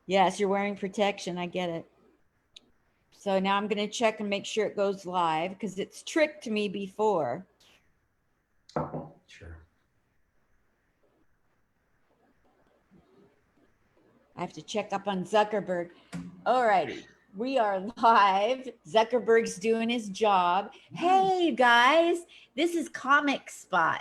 Yes, you're wearing protection. I get it. So now I'm going to check and make sure it goes live because it's tricked me before. Sure. I have to check up on Zuckerberg. All righty. We are live. Zuckerberg's doing his job. Hey guys, this is Comic Spot,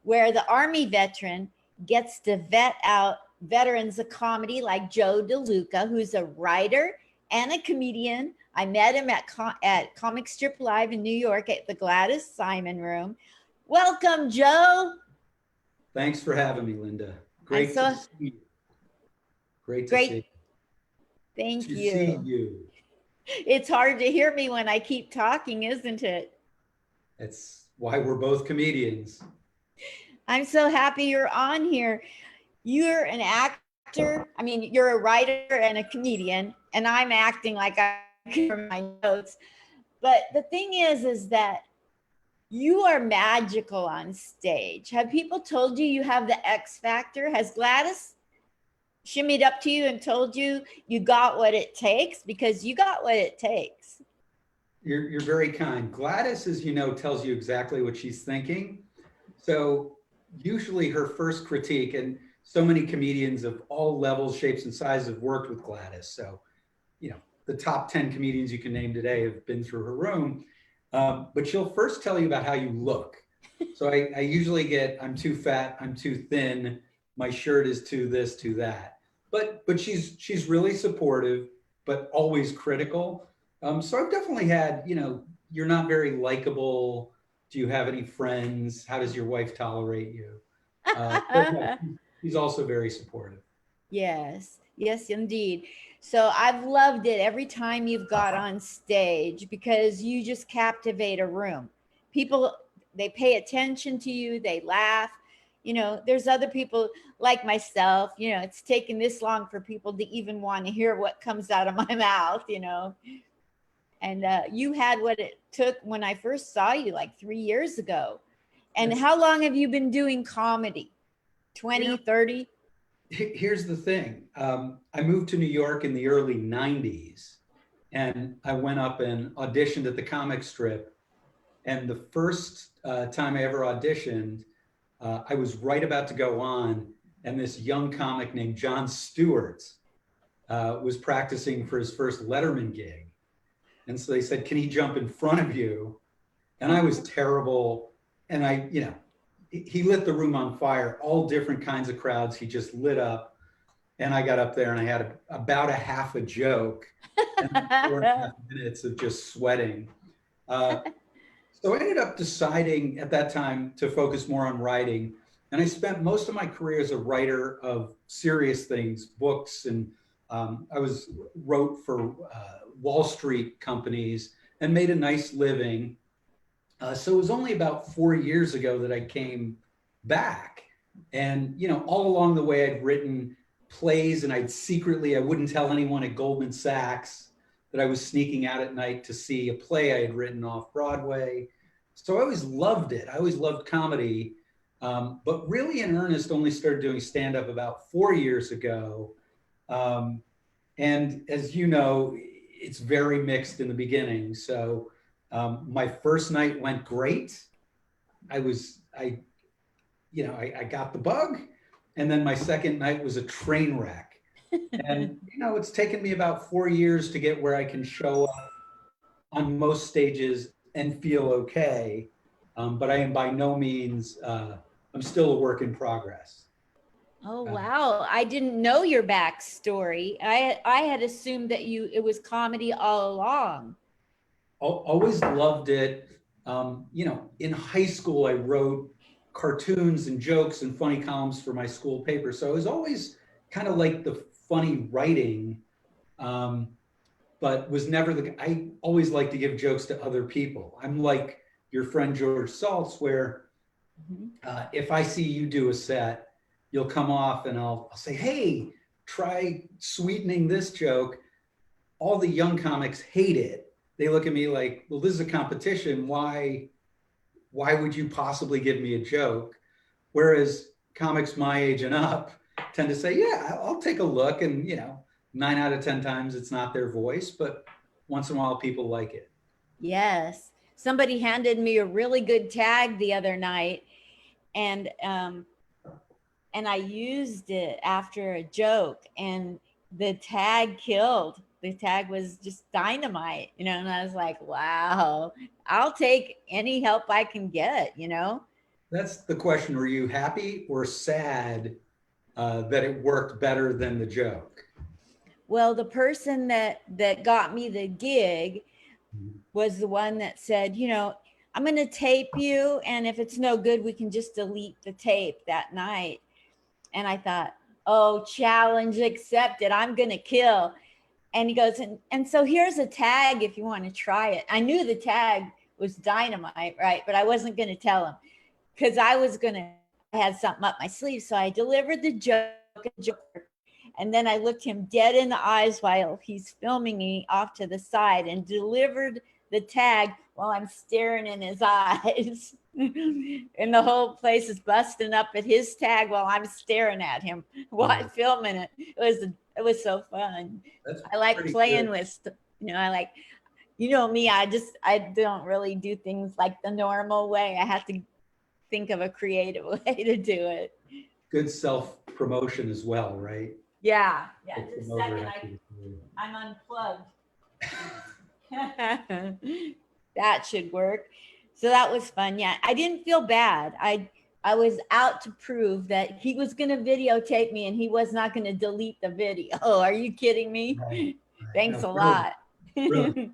where the Army veteran gets to vet out veterans of comedy like Joe DeLuca, who's a writer and a comedian. I met him at Comic Strip Live in New York at the Gladys Simon Room. Welcome, Joe. Thanks for having me, Linda. I'm Great to so see you. Great to great. see Thank to see you. you. It's hard to hear me when I keep talking, isn't it? That's why we're both comedians. I'm so happy you're on here. You're an actor. I mean, you're a writer and a comedian, and I'm acting like I from my notes. But the thing is that you are magical on stage. Have people told you you have the X factor? Has Gladys shimmied up to you and told you you got what it takes? Because you got what it takes. You're very kind. Gladys, as you know, tells you exactly what she's thinking. So usually her first critique, and so many comedians of all levels, shapes, and sizes have worked with Gladys. So, you know, the top 10 comedians you can name today have been through her room. But she'll first tell you about how you look. So I usually get, I'm too fat, I'm too thin, my shirt is too this, too that. But she's really supportive, but always critical. So I've definitely had, you know, you're not very likable. Do you have any friends? How does your wife tolerate you? But no, she's also very supportive. Yes, yes, indeed. So I've loved it every time you've got on stage because you just captivate a room. People, they pay attention to you, they laugh. You know, there's other people like myself, you know, it's taken this long for people to even want to hear what comes out of my mouth, you know. And you had what it took when I first saw you like 3 years ago. And That's, how long have you been doing comedy? you know, 20, 30? here's the thing. I moved to New York in the early 90s, and I went up and auditioned at the comic strip. And the first time I ever auditioned, I was right about to go on, and this young comic named John Stewart was practicing for his first Letterman gig. And so they said, "Can he jump in front of you?" And I was terrible. And I, you know, he lit the room on fire, all different kinds of crowds. He just lit up. And I got up there and I had about a half a joke and 4.5 minutes of just sweating. Uh, so I ended up deciding at that time to focus more on writing. And I spent most of my career as a writer of serious things, books, and I wrote for Wall Street companies and made a nice living. So it was only about 4 years ago that I came back. And, you know, all along the way, I'd written plays and I wouldn't tell anyone at Goldman Sachs that I was sneaking out at night to see a play I had written off Broadway. So I always loved it. I always loved comedy. But really in earnest, only started doing stand up about 4 years ago. Um, and as you know, it's very mixed in the beginning. So my first night went great. I I got the bug. And then my second night was a train wreck. And, you know, it's taken me about 4 years to get where I can show up on most stages and feel okay. But I am by no means, I'm still a work in progress. Oh Uh, wow, I didn't know your backstory. I had assumed that you it was comedy all along. Always loved it. You know, in high school, I wrote cartoons and jokes and funny columns for my school paper. So I was always kind of like the funny writing, um, but was never I always like to give jokes to other people. I'm like your friend George Saltz, where Mhm. if I see you do a set, you'll come off and I'll say, hey, try sweetening this joke. All the young comics hate it. They look at me like, well, this is a competition. Why would you possibly give me a joke? Whereas comics my age and up tend to say, yeah, I'll take a look. And, you know, 9 out of 10 times it's not their voice, but once in a while people like it. Yes. Somebody handed me a really good tag the other night, and I used it after a joke, and the tag killed. The tag was just dynamite, and I was like, wow, I'll take any help I can get. That's the question. Were you happy or sad that it worked better than the joke? Well, the person that got me the gig was the one that said, I'm going to tape you, and if it's no good, we can just delete the tape that night. And I thought, oh, challenge accepted. I'm going to kill. And he goes, and so here's a tag if you want to try it. I knew the tag was dynamite, right? But I wasn't going to tell him because I had something up my sleeve. So I delivered the joke, and then I looked him dead in the eyes while he's filming me off to the side and delivered the tag while I'm staring in his eyes. And the whole place is busting up at his tag while I'm staring at him while I'm filming it. It was so fun. That's I like playing good. with, I like, me, I don't really do things like the normal way. I have to think of a creative way to do it. Good self-promotion as well, right? Yeah. The Just a promoter second. has to do it. I'm unplugged. That should work. So that was fun. Yeah, I didn't feel bad. I was out to prove that he was going to videotape me and he was not going to delete the video. Oh, are you kidding me? Right. Thanks No, a lot. brilliant.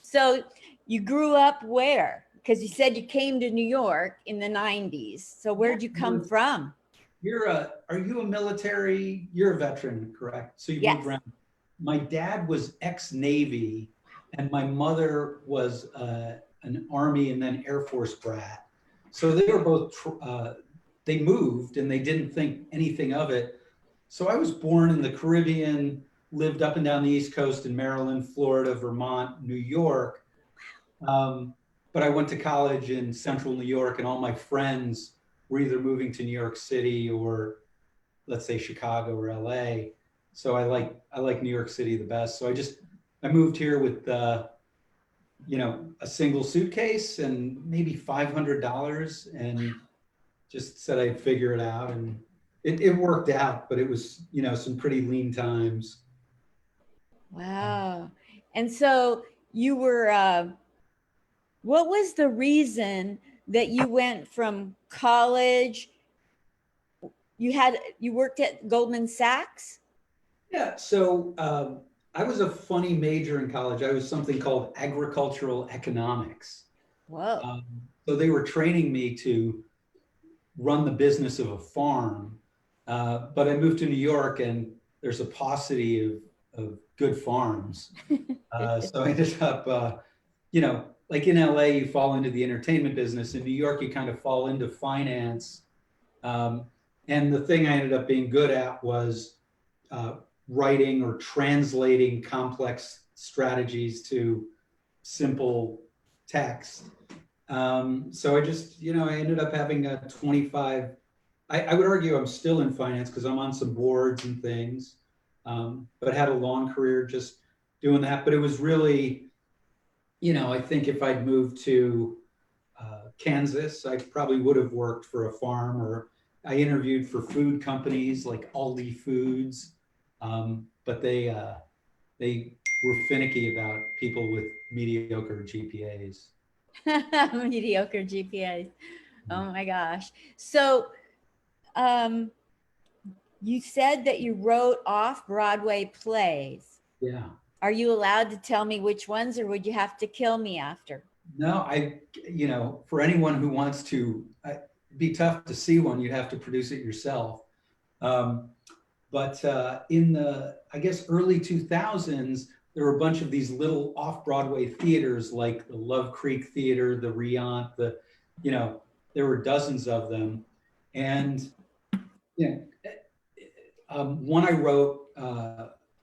So you grew up where? Because you said you came to New York in the 90s. So where'd you come from? Are you a military? You're a veteran, correct? So you Yes. moved around. My dad was ex-Navy, and my mother was an Army and then Air Force brat. So they were both, they moved and they didn't think anything of it. So I was born in the Caribbean, lived up and down the East Coast in Maryland, Florida, Vermont, New York. But I went to college in central New York, and all my friends were either moving to New York City or, let's say, Chicago or LA. So I like New York City the best. So I moved here with a single suitcase and maybe $500, and just said I'd figure it out, and it worked out. But it was some pretty lean times. Wow. And so you were, what was the reason that you went from college? You worked at Goldman Sachs? Yeah. So I was a funny major in college. I was something called agricultural economics. Whoa. So they were training me to run the business of a farm. But I moved to New York, and there's a paucity of good farms. So I ended up, like in LA, you fall into the entertainment business. In New York, you kind of fall into finance. And the thing I ended up being good at was writing or translating complex strategies to simple text. So I ended up having a 25. I would argue I'm still in finance because I'm on some boards and things, but had a long career just doing that. But it was really, I think if I'd moved to Kansas, I probably would have worked for a farm, or I interviewed for food companies like Aldi Foods, but they were finicky about people with mediocre GPAs. Mediocre GPAs. Oh my gosh. So you said that you wrote off-Broadway plays. Yeah. Are you allowed to tell me which ones, or would you have to kill me after? No, for anyone who wants to, it'd be tough to see one. You'd have to produce it yourself. But in the, I guess, early 2000s, there were a bunch of these little off-Broadway theaters like the Love Creek Theater, the Riant, there were dozens of them. And one I wrote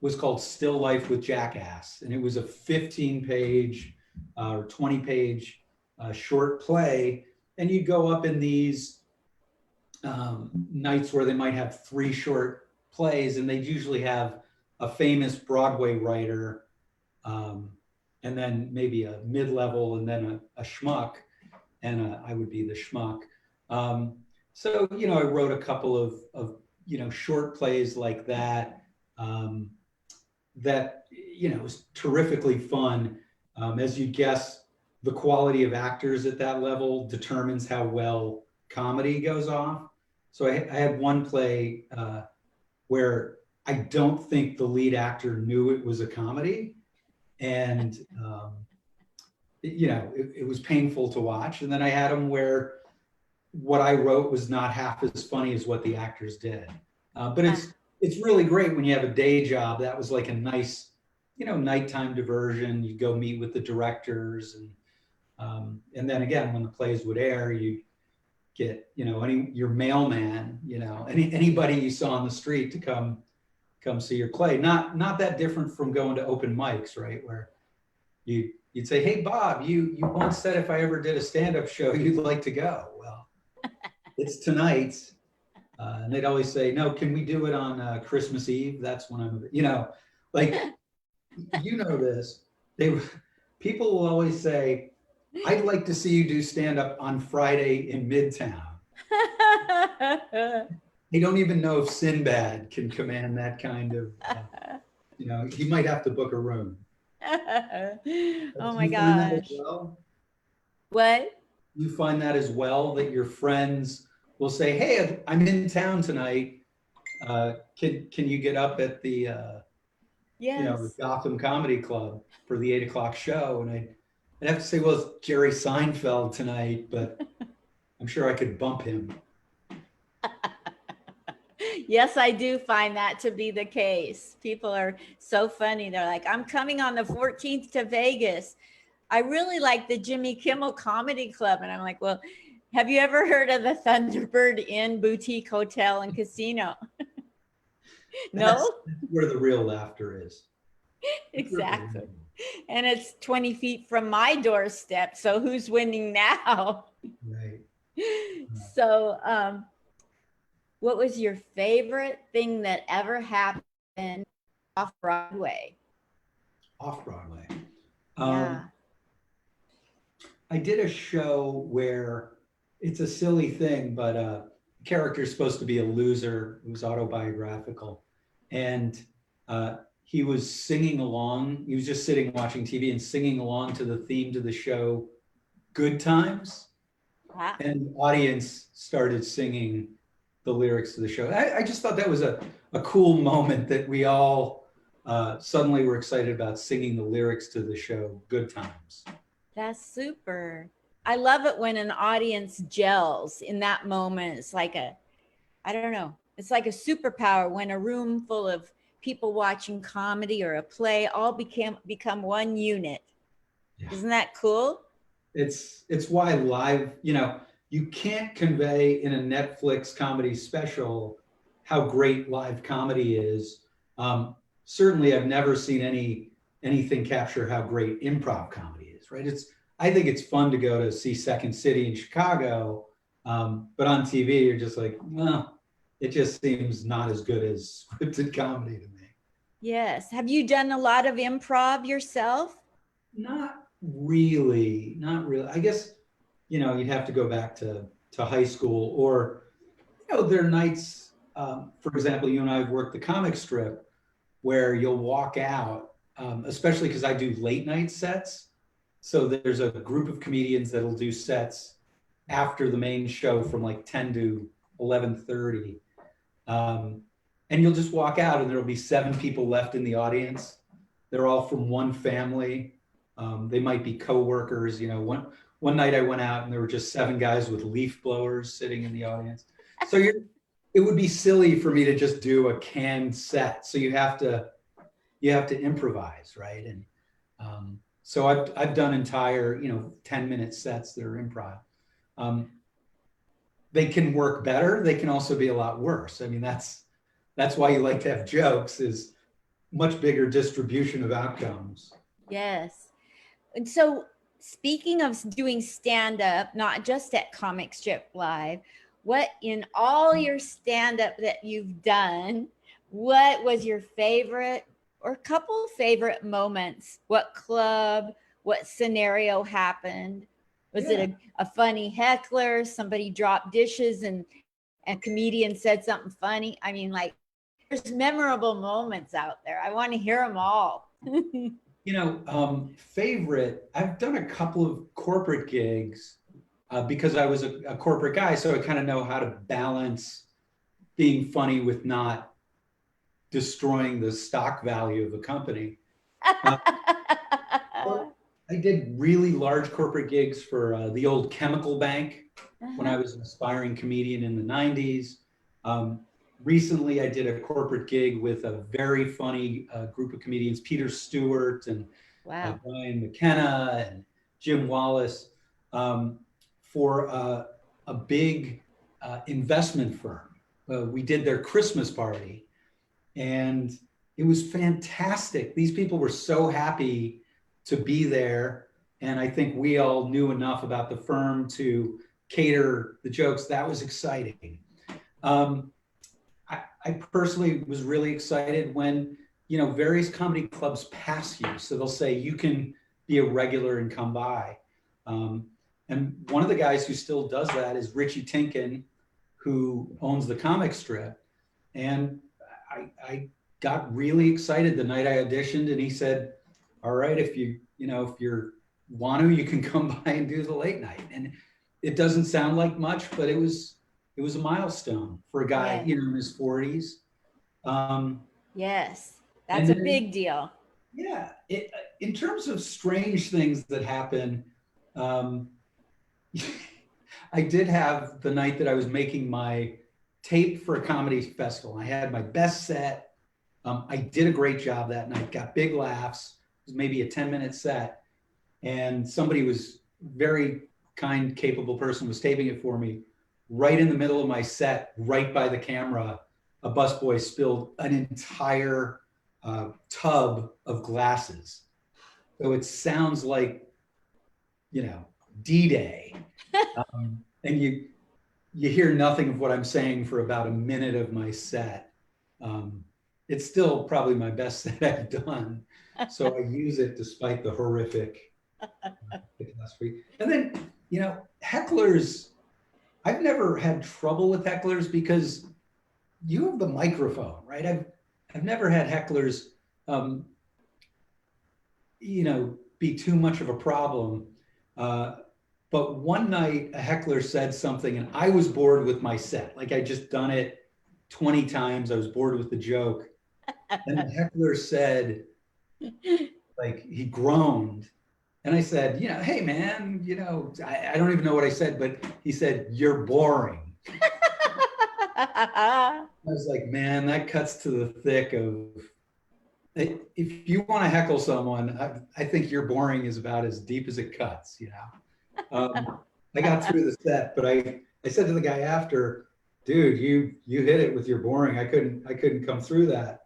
was called Still Life with Jackass. And it was a 15-page or 20-page short play. And you'd go up in these nights where they might have 3 short plays, and they'd usually have a famous Broadway writer, and then maybe a mid-level, and then a schmuck, and I would be the schmuck. So, I wrote a couple of short plays like that, that, was terrifically fun. As you guess, the quality of actors at that level determines how well comedy goes off. So I had one play where I don't think the lead actor knew it was a comedy. And, it was painful to watch. And then I had them where what I wrote was not half as funny as what the actors did. But it's really great when you have a day job. That was like a nice, nighttime diversion. You go meet with the directors, and then again, when the plays would air, you get, your mailman, anybody you saw on the street to come see your play. Not that different from going to open mics, right? Where you'd say, "Hey, Bob, you once said if I ever did a stand-up show, you'd like to go." Well, it's tonight. And they'd always say, "No, can we do it on Christmas Eve? That's when I'm," like, this. People will always say, "I'd like to see you do stand-up on Friday in Midtown." They don't even know if Sinbad can command that kind of, he might have to book a room. Oh my gosh. Well? What? You find that as well, that your friends will say, "Hey, I'm in town tonight. Can you get up at the Yes. Gotham Comedy Club for the 8 o'clock show?" And I'd have to say, "Well, it's Jerry Seinfeld tonight, but I'm sure I could bump him." Yes, I do find that to be the case. People are so funny. They're like, "I'm coming on the 14th to Vegas. I really like the Jimmy Kimmel Comedy Club." And I'm like, "Well, have you ever heard of the Thunderbird Inn Boutique Hotel and Casino?" No? That's where the real laughter is. Exactly. And it's 20 feet from my doorstep. So who's winning now? Right. So, what was your favorite thing that ever happened off Broadway? Off Broadway. Yeah. I did a show where it's a silly thing, but the character's supposed to be a loser. It was autobiographical. And he was singing along. He was just sitting watching TV and singing along to the theme to the show, Good Times. Wow. And the audience started singing the lyrics to the show. I just thought that was a cool moment, that we all suddenly were excited about singing the lyrics to the show, Good Times. That's super. I love it when an audience gels in that moment. It's like I don't know, it's like a superpower when a room full of people watching comedy or a play all become one unit. Yeah. Isn't that cool? It's why live, you can't convey in a Netflix comedy special how great live comedy is. Certainly, I've never seen anything capture how great improv comedy is, right? I think it's fun to go to see Second City in Chicago, but on TV, you're just like, well, it just seems not as good as scripted comedy to me. Yes. Have you done a lot of improv yourself? Not really. I guess, you'd have to go back to high school, or, there are nights, for example, you and I have worked the comic strip where you'll walk out, especially because I do late night sets. So there's a group of comedians that'll do sets after the main show from like 10 to 11:30. And you'll just walk out and there'll be 7 people left in the audience. They're all from one family. They might be coworkers. One night I went out and there were just 7 guys with leaf blowers sitting in the audience. So it would be silly for me to just do a canned set. So you have to improvise, right? And so I've done entire 10-minute sets that are improv. They can work better. They can also be a lot worse. I mean, that's why you like to have jokes, is much bigger distribution of outcomes. Yes. And so, speaking of doing stand-up, not just at Comic Strip Live, what in all your stand-up that you've done, what was your favorite or couple favorite moments? What club, what scenario happened? Was Yeah. it a funny heckler? Somebody dropped dishes and comedian said something funny? I mean, like, there's memorable moments out there. I want to hear them all. Favorite, I've done a couple of corporate gigs because I was a corporate guy. So I kind of know how to balance being funny with not destroying the stock value of a company. Uh, so I did really large corporate gigs for the old chemical bank when I was an aspiring comedian in the 90s. Um, Recently, I did a corporate gig with a very funny group of comedians, Peter Stewart and Wow. Brian McKenna and Jim Wallace, for a big investment firm. We did their Christmas party, and it was fantastic. These people were so happy to be there. And I think we all knew enough about the firm to cater the jokes. That was exciting. Um, I personally was really excited when, various comedy clubs pass you. So they'll say, you can be a regular and come by. Um, and one of the guys who still does that is Richie Tinkin, who owns the comic strip. And I got really excited the night I auditioned, and he said, all right, if you want to, you can come by and do the late night. And it doesn't sound like much, but it was a milestone for a guy, Yeah. in his 40s. Yes, And that's a then, big deal. yeah, in terms of strange things that happen, um, I did have the night that I was making my tape for a comedy festival. I had my best set. I did a great job that night, got big laughs. It was maybe a 10-minute set. And somebody was very kind, capable person was taping it for me. Right in the middle of my set, right by the camera, a busboy spilled an entire tub of glasses. So it sounds like, D-Day. And you hear nothing of what I'm saying for about a minute of my set. It's still probably my best set I've done. So I use it despite the horrific catastrophe. And then, hecklers, I've never had trouble with hecklers because you have the microphone, right? I've never had hecklers, be too much of a problem. But one night a heckler said something and I was bored with my set. Like I just done it 20 times. I was bored with the joke. And the heckler said, like he groaned. And I said, hey man, I don't even know what I said, but he said, you're boring. I was like, man, that cuts to the thick of, if you want to heckle someone, I think you're boring is about as deep as it cuts, I got through the set, but I said to the guy after, dude, you hit it with your boring. I couldn't come through that.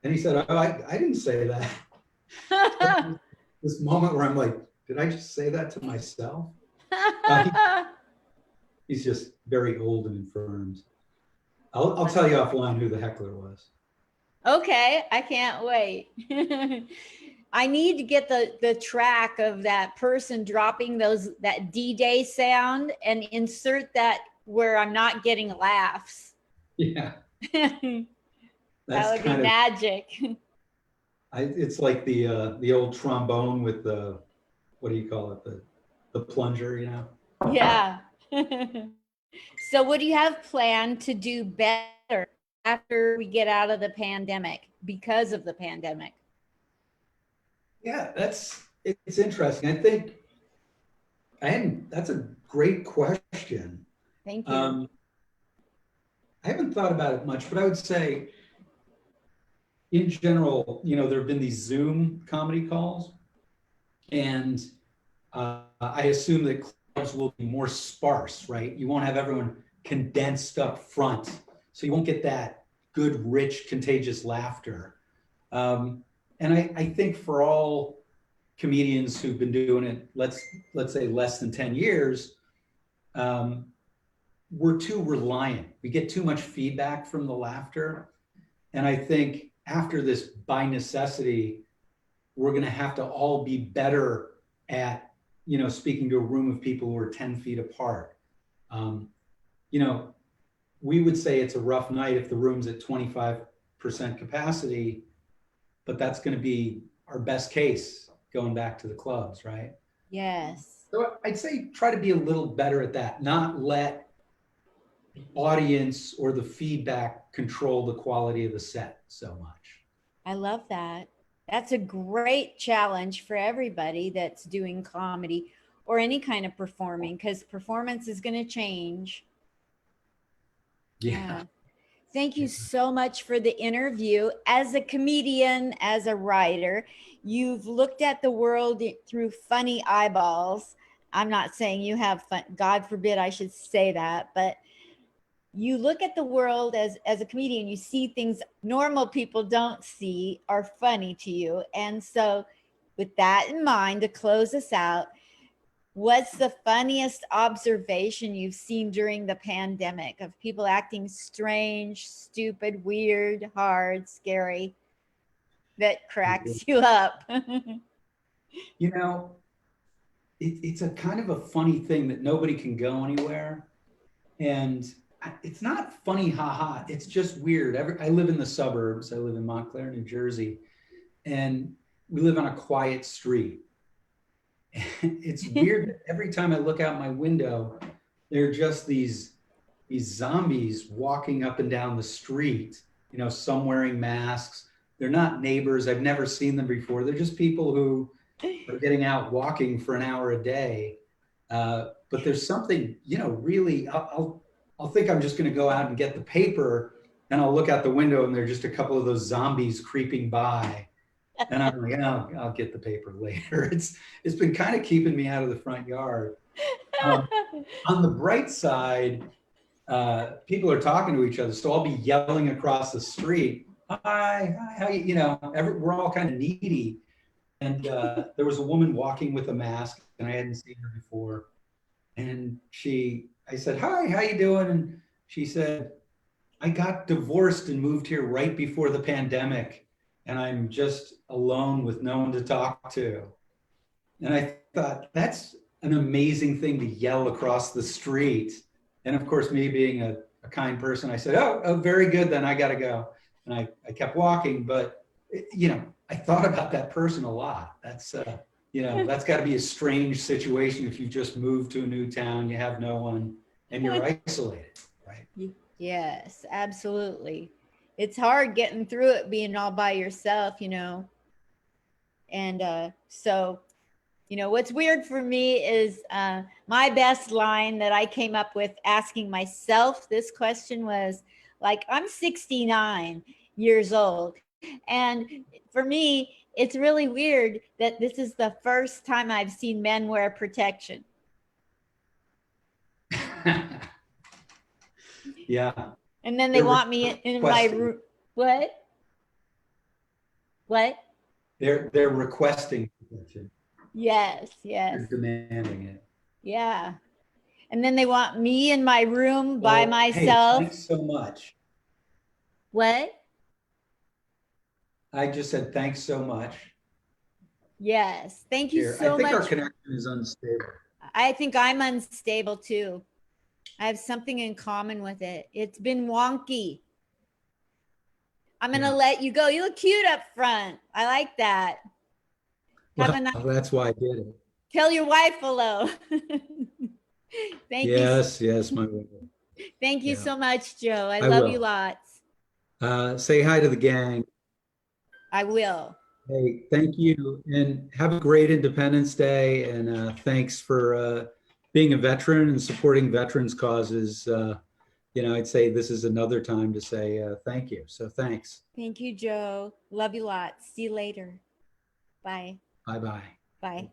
And he said, oh, I didn't say that. This moment where I'm like, did I just say that to myself? He's just very old and infirmed. I'll tell you offline who the heckler was. Okay, I can't wait. I need to get the track of that person dropping that D-Day sound and insert that where I'm not getting laughs. Yeah. That would be magic. It's like the old trombone with the, what do you call it? The plunger, Yeah. So what do you have planned to do better after we get out of the pandemic, because of the pandemic? Yeah, it's interesting. I think, that's a great question. Thank you. I haven't thought about it much, but I would say in general, there have been these Zoom comedy calls, and I assume that clubs will be more sparse, right? You won't have everyone condensed up front, so you won't get that good, rich, contagious laughter. And I think for all comedians who've been doing it, let's say less than 10 years, we're too reliant. We get too much feedback from the laughter. And I think after this, by necessity, we're going to have to all be better at, speaking to a room of people who are 10 feet apart. You know, we would say it's a rough night if the room's at 25% capacity, but that's going to be our best case going back to the clubs, right? Yes. So I'd say try to be a little better at that, not let the audience or the feedback control the quality of the set so much. I love that. That's a great challenge for everybody that's doing comedy or any kind of performing, because performance is going to change. Yeah. Thank you so much for the interview. As a comedian, as a writer, you've looked at the world through funny eyeballs. I'm not saying you have fun, God forbid I should say that, but you look at the world as a comedian, you see things normal people don't see are funny to you. And so with that in mind, to close us out, what's the funniest observation you've seen during the pandemic of people acting strange, stupid, weird, hard, scary, that cracks you up? You know, it's a kind of a funny thing that nobody can go anywhere. And it's not funny, haha. It's just weird. I live in the suburbs. I live in Montclair, New Jersey, and we live on a quiet street. It's weird that every time I look out my window, there are just these zombies walking up and down the street, some wearing masks. They're not neighbors. I've never seen them before. They're just people who are getting out walking for an hour a day. But there's something, really, I'll think I'm just going to go out and get the paper, and I'll look out the window and there's just a couple of those zombies creeping by. And I'm like, I'll get the paper later. It's been kind of keeping me out of the front yard. On the bright side, people are talking to each other. So I'll be yelling across the street, hi, how you, we're all kind of needy. And there was a woman walking with a mask, and I hadn't seen her before. And I said, hi, how you doing? And she said, I got divorced and moved here right before the pandemic, and I'm just alone with no one to talk to. And I thought, that's an amazing thing to yell across the street. And of course, me being a kind person, I said, oh, very good, then I got to go. And I kept walking, but I thought about that person a lot. That's that's got to be a strange situation if you just moved to a new town, you have no one, and you're isolated, right? Yes, absolutely. It's hard getting through it being all by yourself, And so, what's weird for me is my best line that I came up with asking myself this question was like, I'm 69 years old. And for me, it's really weird that this is the first time I've seen men wear protection. Yeah. And then they want me in my room. What? They're requesting protection. Yes. They're demanding it. Yeah. And then they want me in my room by myself. Hey, thanks so much. What? I just said thanks so much. Yes. Thank you so much. I think our connection is unstable. I think I'm unstable too. I have something in common with it. It's been wonky. I'm going to let you go. You look cute up front. I like that. That's why I did it. Tell your wife hello. Thank you. Yes, my wife. Thank you so much, Joe. I love you lots. Say hi to the gang. I will. Hey, thank you, and have a great Independence Day. And thanks for being a veteran and supporting veterans causes. I'd say this is another time to say thank you. So thanks. Thank you, Joe. Love you lots. See you later. Bye. Bye-bye. Bye.